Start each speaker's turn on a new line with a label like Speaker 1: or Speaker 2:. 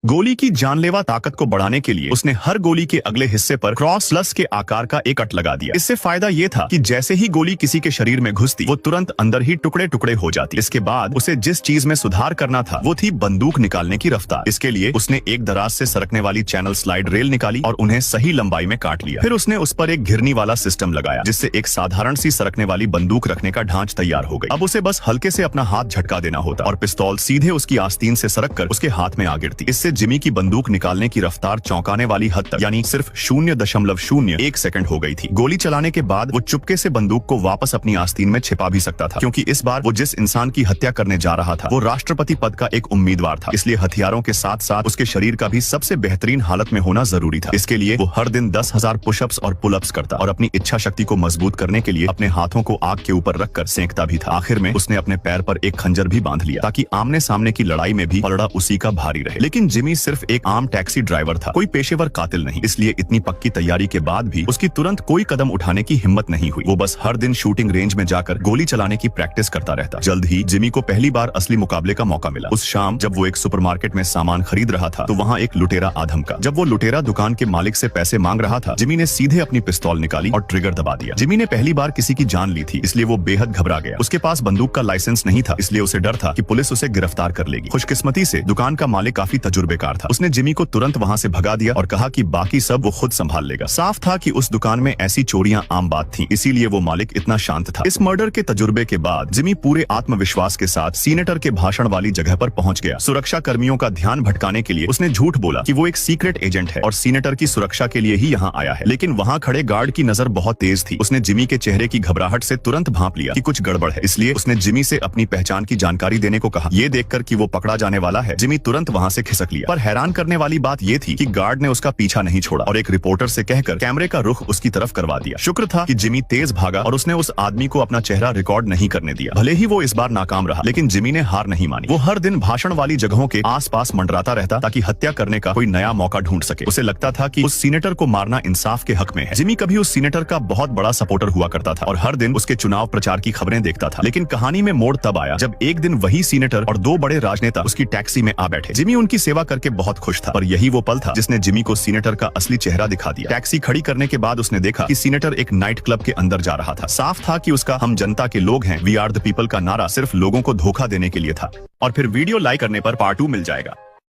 Speaker 1: गोली की जानलेवा ताकत को बढ़ाने के लिए उसने हर गोली के अगले हिस्से पर क्रॉस प्लस के आकार का एक कट लगा दिया। इससे फायदा ये था कि जैसे ही गोली किसी के शरीर में घुसती वो तुरंत अंदर ही टुकड़े टुकड़े हो जाती। इसके बाद उसे जिस चीज में सुधार करना था वो थी बंदूक निकालने की रफ्तार। इसके लिए उसने एक दराज से सरकने वाली चैनल स्लाइड रेल निकाली और उन्हें सही लंबाई में काट लिया। फिर उसने उस पर एक घिरनी वाला सिस्टम लगाया जिससे एक साधारण सी सरकने वाली बंदूक रखने का ढांच तैयार हो गई। अब उसे बस हल्के से अपना हाथ झटका देना होता और पिस्तौल सीधे उसकी आस्तीन से सरककर उसके हाथ में आ गिरती। इससे जिमी की बंदूक निकालने की रफ्तार चौंकाने वाली हद तक यानी सिर्फ 0.01 सेकंड हो गई थी। गोली चलाने के बाद वो चुपके से बंदूक को वापस अपनी आस्तीन में छिपा भी सकता था, क्योंकि इस बार वो जिस इंसान की हत्या करने जा रहा था वो राष्ट्रपति पद का एक उम्मीदवार था। इसलिए हथियारों के साथ साथ उसके शरीर का भी सबसे बेहतरीन हालत में होना जरूरी था। इसके लिए वो हर दिन 10,000 पुशअप्स और पुलअप्स करता और अपनी इच्छा शक्ति को मजबूत करने के लिए अपने हाथों को आग के ऊपर रखकर सेंकता भी था। आखिर में उसने अपने पैर पर एक खंजर भी बांध लिया ताकि आमने सामने की लड़ाई में भी पलड़ा उसी का भारी रहे। लेकिन जिमी सिर्फ एक आम टैक्सी ड्राइवर था, कोई पेशेवर कातिल नहीं। इसलिए इतनी पक्की तैयारी के बाद भी उसकी तुरंत कोई कदम उठाने की हिम्मत नहीं हुई। वो बस हर दिन शूटिंग रेंज में जाकर गोली चलाने की प्रैक्टिस करता रहता। जल्द ही जिमी को पहली बार असली मुकाबले का मौका मिला। उस शाम जब वो एक सुपरमार्केट में सामान खरीद रहा था तो वहाँ एक लुटेरा आ धमका। जब वो लुटेरा दुकान के मालिक से पैसे मांग रहा था, जिमी ने सीधे अपनी पिस्तौल निकाली और ट्रिगर दबा दिया। जिमी ने पहली बार किसी की जान ली थी, इसलिए वो बेहद घबरा गया। उसके पास बंदूक का लाइसेंस नहीं था, इसलिए उसे डर था कि पुलिस उसे गिरफ्तार कर लेगी। खुशकिस्मती से दुकान का मालिक काफी तजुर्बेकार था। उसने जिमी को तुरंत वहाँ से भगा दिया और कहा कि बाकी सब वो खुद संभाल लेगा। साफ था कि उस दुकान में ऐसी चोरियां आम बात थी, इसीलिए वो मालिक इतना शांत था। इस मर्डर के तजुर्बे के बाद जिमी पूरे आत्मविश्वास के साथ सीनेटर के भाषण वाली जगह पर पहुंच गया। सुरक्षा कर्मियों का ध्यान भटकाने के लिए उसने झूठ बोला कि वो एक सीक्रेट एजेंट है और सीनेटर की सुरक्षा के लिए ही यहाँ आया है। लेकिन वहाँ खड़े गार्ड की नजर बहुत तेज थी। उसने जिमी के चेहरे की घबराहट से तुरंत भांप लिया कि कुछ गड़बड़ है, इसलिए उसने जिमी से अपनी पहचान की जानकारी देने को कहा। ये देखकर कि वो पकड़ा जाने वाला है, जिमी तुरंत वहाँ से खिसक लिया। पर हैरान करने वाली बात ये थी कि गार्ड ने उसका पीछा नहीं छोड़ा और एक रिपोर्टर से कहकर कैमरे का रुख उसकी तरफ करवा दिया। शुक्र था कि जिमी तेज भागा और उसने उस आदमी को अपना चेहरा रिकॉर्ड नहीं करने दिया। भले ही वो इस बार नाकाम रहा, लेकिन जिमी ने हार नहीं मानी। वो हर दिन भाषण वाली जगहों के आसपास मंडराता रहता ताकि हत्या करने का कोई नया मौका ढूंढ सके। उसे लगता था कि उस सीनेटर को मारना इंसाफ के हक में है। जिमी कभी उस सीनेटर का बहुत बड़ा सपोर्टर हुआ करता था और हर दिन उसके चुनाव प्रचार की खबरें देखता था। लेकिन कहानी में मोड़ तब आया जब एक दिन वही सीनेटर और दो बड़े राजनेता उसकी टैक्सी में आ बैठे। जिमी उनकी सेवा करके बहुत खुश था, पर यही वो पल था जिसने जिमी को सीनेटर का असली चेहरा दिखा दिया। टैक्सी खड़ी करने के बाद उसने देखा कि सीनेटर एक नाइट क्लब के अंदर जा रहा था। साफ था कि उसका हम जनता के लोग हैं, वी आर द पीपल का नारा सिर्फ लोगों को धोखा देने के लिए था। और फिर वीडियो लाइक करने पर पार्ट 2 मिल जाएगा।